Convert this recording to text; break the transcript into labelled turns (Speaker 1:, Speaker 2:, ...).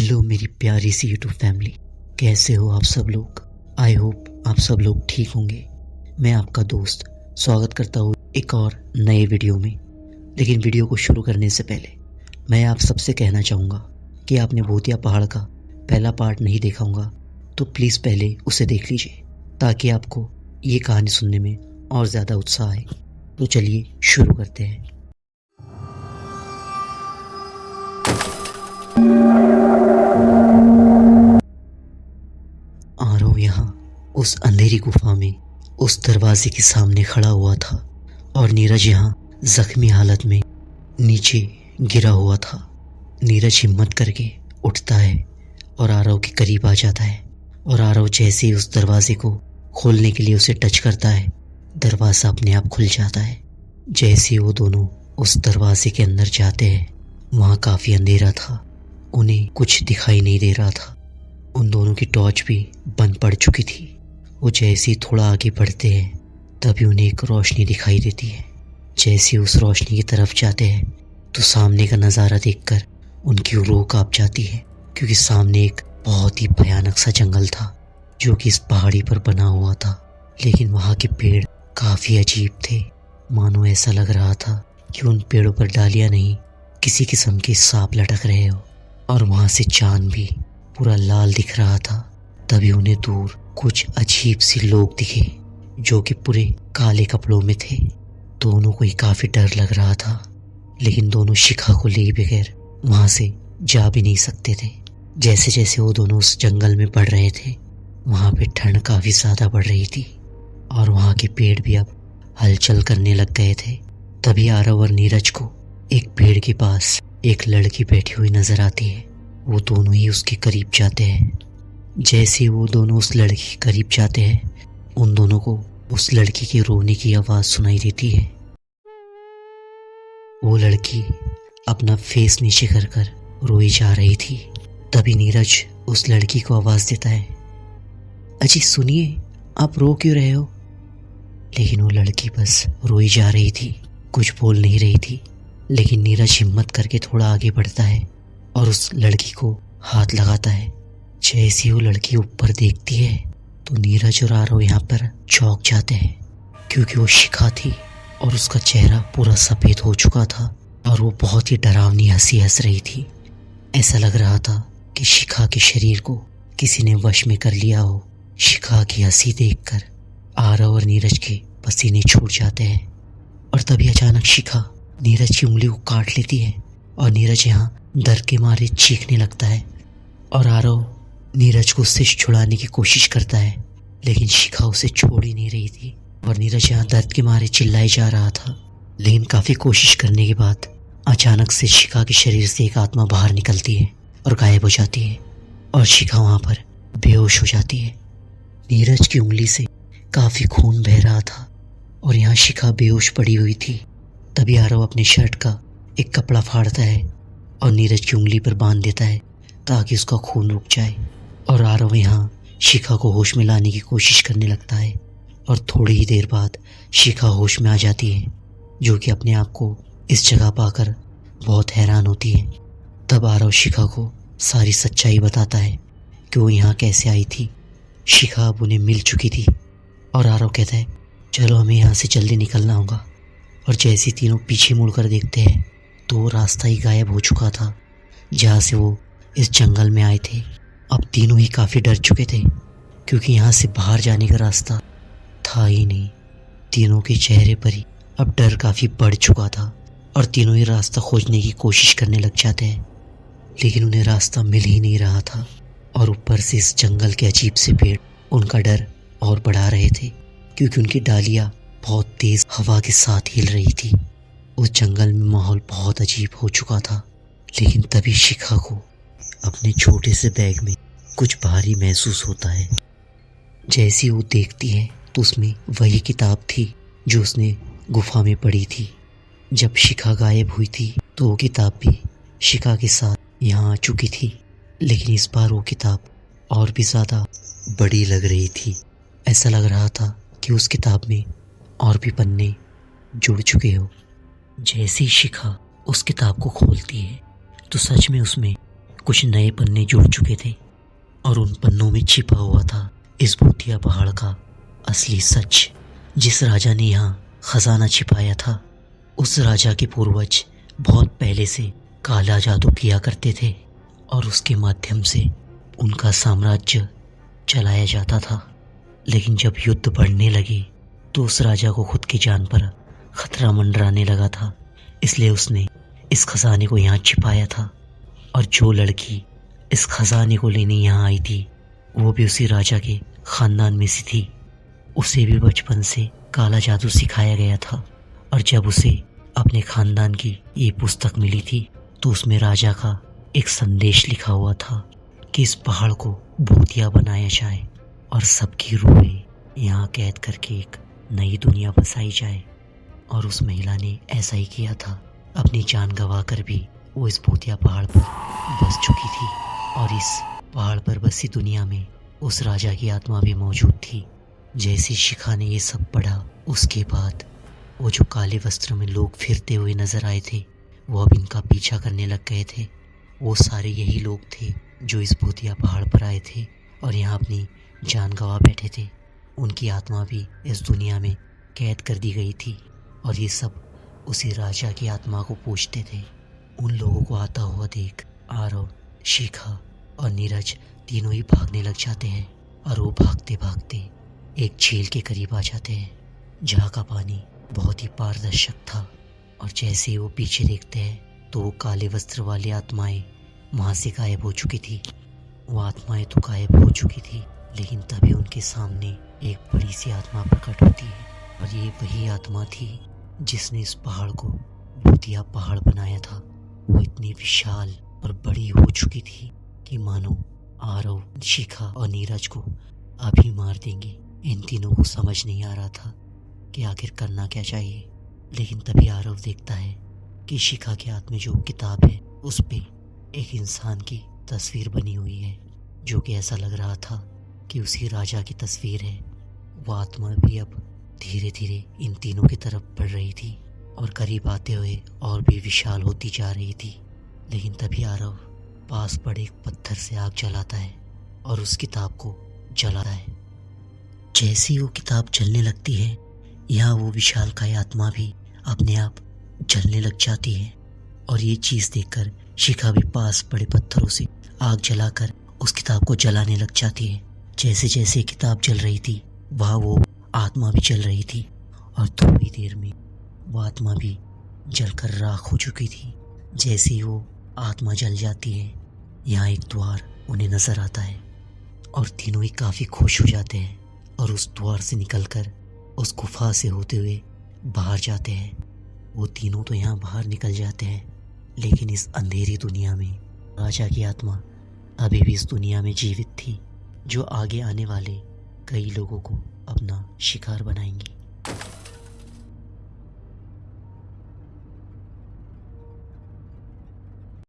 Speaker 1: Hello मेरी प्यारी सी YouTube family, कैसे हो आप सब लोग। आई होप आप सब लोग ठीक होंगे। मैं आपका दोस्त स्वागत करता हूँ एक और नए वीडियो में। लेकिन वीडियो को शुरू करने से पहले मैं आप सबसे कहना चाहूँगा कि आपने भूतिया पहाड़ का पहला पार्ट नहीं देखा होगा तो प्लीज़ पहले उसे देख लीजिए, ताकि आपको ये कहानी सुनने में और ज़्यादा उत्साह आए। तो चलिए शुरू करते हैं। आरव यहाँ उस अंधेरी गुफा में उस दरवाजे के सामने खड़ा हुआ था और नीरज यहाँ जख्मी हालत में नीचे गिरा हुआ था। नीरज हिम्मत करके उठता है और आरव के करीब आ जाता है और आरव जैसे ही उस दरवाजे को खोलने के लिए उसे टच करता है, दरवाज़ा अपने आप खुल जाता है। जैसे ही वो दोनों उस दरवाजे के अंदर जाते हैं, वहाँ काफ़ी अंधेरा था, उन्हें कुछ दिखाई नहीं दे रहा था। उन दोनों की टॉर्च भी बंद पड़ चुकी थी। वो जैसे ही थोड़ा आगे बढ़ते हैं तभी उन्हें एक रोशनी दिखाई देती है। जैसे ही उस रोशनी की तरफ जाते हैं तो सामने का नज़ारा देखकर उनकी रूह कांप जाती है, क्योंकि सामने एक बहुत ही भयानक सा जंगल था जो कि इस पहाड़ी पर बना हुआ था। लेकिन वहाँ के पेड़ काफ़ी अजीब थे, मानो ऐसा लग रहा था कि उन पेड़ों पर डालियाँ नहीं, किसी किस्म के सांप लटक रहे हो। और वहाँ से चांद भी पूरा लाल दिख रहा था। तभी उन्हें दूर कुछ अजीब सी लोग दिखे जो कि पूरे काले कपड़ों में थे। दोनों को ही काफ़ी डर लग रहा था, लेकिन दोनों शिखा को लिए बगैर वहाँ से जा भी नहीं सकते थे। जैसे जैसे वो दोनों उस जंगल में बढ़ रहे थे, वहाँ पे ठंड काफ़ी ज़्यादा बढ़ रही थी और वहाँ के पेड़ भी अब हलचल करने लग गए थे। तभी आरव और नीरज को एक पेड़ के पास एक लड़की बैठी हुई नजर आती है। वो दोनों ही उसके करीब जाते हैं। जैसे वो दोनों उस लड़की के करीब जाते हैं, उन दोनों को उस लड़की के रोने की आवाज़ सुनाई देती है। वो लड़की अपना फेस नीचे कर कर रोई जा रही थी। तभी नीरज उस लड़की को आवाज़ देता है, अजी सुनिए, आप रो क्यों रहे हो। लेकिन वो लड़की बस रोई जा रही थी, कुछ बोल नहीं रही थी। लेकिन नीरज हिम्मत करके थोड़ा आगे बढ़ता है और उस लड़की को हाथ लगाता है। जैसे वो लड़की ऊपर देखती है तो नीरज और आरव यहाँ पर चौंक जाते हैं, क्योंकि वो शिखा थी और उसका चेहरा पूरा सफ़ेद हो चुका था और वो बहुत ही डरावनी हंसी हंस रही थी। ऐसा लग रहा था कि शिखा के शरीर को किसी ने वश में कर लिया हो। शिखा की हंसी देखकर आरव और नीरज के पसीने छूट जाते हैं। और तभी अचानक शिखा नीरज की उंगली को काट लेती है और नीरज यहाँ डर के मारे चीखने लगता है। और आरव नीरज को उससे छुड़ाने की कोशिश करता है, लेकिन शिखा उसे छोड़ ही नहीं रही थी और नीरज यहाँ दर्द के मारे चिल्लाए जा रहा था। लेकिन काफ़ी कोशिश करने के बाद अचानक से शिखा के शरीर से एक आत्मा बाहर निकलती है और गायब हो जाती है और शिखा वहाँ पर बेहोश हो जाती है। नीरज की उंगली से काफ़ी खून बह रहा था और यहाँ शिखा बेहोश पड़ी हुई थी। तभी आरव अपने शर्ट का एक कपड़ा फाड़ता है और नीरज की उंगली पर बांध देता है ताकि उसका खून रुक जाए। और आरव यहाँ शिखा को होश में लाने की कोशिश करने लगता है और थोड़ी ही देर बाद शिखा होश में आ जाती है, जो कि अपने आप को इस जगह पाकर बहुत हैरान होती है। तब आरव शिखा को सारी सच्चाई बताता है कि वो यहाँ कैसे आई थी। शिखा अब उन्हें मिल चुकी थी और आरव कहता है, चलो हमें यहाँ से जल्दी निकलना होगा। और जैसे तीनों पीछे मुड़कर देखते हैं तो वो रास्ता ही गायब हो चुका था जहाँ से वो इस जंगल में आए थे। अब तीनों ही काफ़ी डर चुके थे, क्योंकि यहाँ से बाहर जाने का रास्ता था ही नहीं। तीनों के चेहरे पर ही अब डर काफ़ी बढ़ चुका था और तीनों ही रास्ता खोजने की कोशिश करने लग जाते हैं, लेकिन उन्हें रास्ता मिल ही नहीं रहा था। और ऊपर से इस जंगल के अजीब से पेड़ उनका डर और बढ़ा रहे थे, क्योंकि उनकी डालियाँ बहुत तेज़ हवा के साथ हिल रही थी। उस जंगल में माहौल बहुत अजीब हो चुका था। लेकिन तभी शिखा को अपने छोटे से बैग में कुछ भारी महसूस होता है। जैसे ही वो देखती है तो उसमें वही किताब थी जो उसने गुफा में पढ़ी थी। जब शिखा गायब हुई थी तो वो किताब भी शिखा के साथ यहाँ आ चुकी थी, लेकिन इस बार वो किताब और भी ज़्यादा बड़ी लग रही थी। ऐसा लग रहा था कि उस किताब में और भी पन्ने जुड़ चुके हो। जैसे ही शिखा उस किताब को खोलती है तो सच में उसमें कुछ नए पन्ने जुड़ चुके थे और उन पन्नों में छिपा हुआ था इस भूतिया पहाड़ का असली सच। जिस राजा ने यहाँ खजाना छिपाया था, उस राजा के पूर्वज बहुत पहले से काला जादू किया करते थे और उसके माध्यम से उनका साम्राज्य चलाया जाता था। लेकिन जब युद्ध बढ़ने लगे तो उस राजा को खुद की जान पर खतरा मंडराने लगा था, इसलिए उसने इस खजाने को यहाँ छिपाया था। और जो लड़की इस खजाने को लेने यहाँ आई थी वो भी उसी राजा के खानदान में से थी। उसे भी बचपन से काला जादू सिखाया गया था और जब उसे अपने खानदान की ये पुस्तक मिली थी तो उसमें राजा का एक संदेश लिखा हुआ था कि इस पहाड़ को भूतिया बनाया जाए और सबकी रूहें यहाँ कैद करके एक नई दुनिया बसाई जाए। और उस महिला ने ऐसा ही किया था। अपनी जान गंवा कर भी वो इस भूतिया पहाड़ पर बस चुकी थी और इस पहाड़ पर बसी दुनिया में उस राजा की आत्मा भी मौजूद थी। जैसे शिखा ने ये सब पढ़ा, उसके बाद वो जो काले वस्त्र में लोग फिरते हुए नजर आए थे वो अब इनका पीछा करने लग गए थे। वो सारे यही लोग थे जो इस भूतिया पहाड़ पर आए थे और यहाँ अपनी जान गंवा बैठे थे। उनकी आत्मा भी इस दुनिया में कैद कर दी गई थी और ये सब उसी राजा की आत्मा को पूछते थे। उन लोगों को आता हुआ देख आरव, शिखा और नीरज तीनों ही भागने लग जाते हैं और वो भागते भागते एक झील के करीब आ जाते हैं जहाँ का पानी बहुत ही पारदर्शक था। और जैसे ही वो पीछे देखते हैं तो वो काले वस्त्र वाली आत्माएं वहाँ से गायब हो चुकी थी। वो आत्माएं तो गायब हो चुकी थी, लेकिन तभी उनके सामने एक बड़ी सी आत्मा प्रकट होती है और ये वही आत्मा थी जिसने इस पहाड़ को भूतिया पहाड़ बनाया था। वो इतनी विशाल और बड़ी हो चुकी थी कि मानो आरव, शिखा और नीरज को अभी मार देंगे। इन तीनों को समझ नहीं आ रहा था कि आखिर करना क्या चाहिए। लेकिन तभी आरव देखता है कि शिखा के हाथ में जो किताब है उस पे एक इंसान की तस्वीर बनी हुई है, जो कि ऐसा लग रहा था कि उसी राजा की तस्वीर है। वो आत्मा भी अब धीरे धीरे इन तीनों की तरफ बढ़ रही थी और करीब आते हुए और भी विशाल होती जा रही थी। लेकिन तभी आरव पास पड़े एक पत्थर से आग जलाता है और उस किताब को जलाता है। जैसे ही वो किताब जलने लगती है, यहाँ वो विशालकाय आत्मा भी अपने आप जलने लग जाती है। और ये चीज़ देखकर शिखा भी पास पड़े पत्थरों से आग जलाकर उस किताब को जलाने लग जाती है। जैसे जैसे किताब जल रही थी वहाँ वो आत्मा भी जल रही थी और थोड़ी देर में वो आत्मा भी जलकर राख हो चुकी थी। जैसे ही वो आत्मा जल जाती है, यहाँ एक द्वार उन्हें नजर आता है और तीनों ही काफ़ी खुश हो जाते हैं और उस द्वार से निकलकर उस गुफा से होते हुए बाहर जाते हैं। वो तीनों तो यहाँ बाहर निकल जाते हैं, लेकिन इस अंधेरी दुनिया में राजा की आत्मा अभी भी इस दुनिया में जीवित थी, जो आगे आने वाले कई लोगों को अपना शिकार बनाएंगी।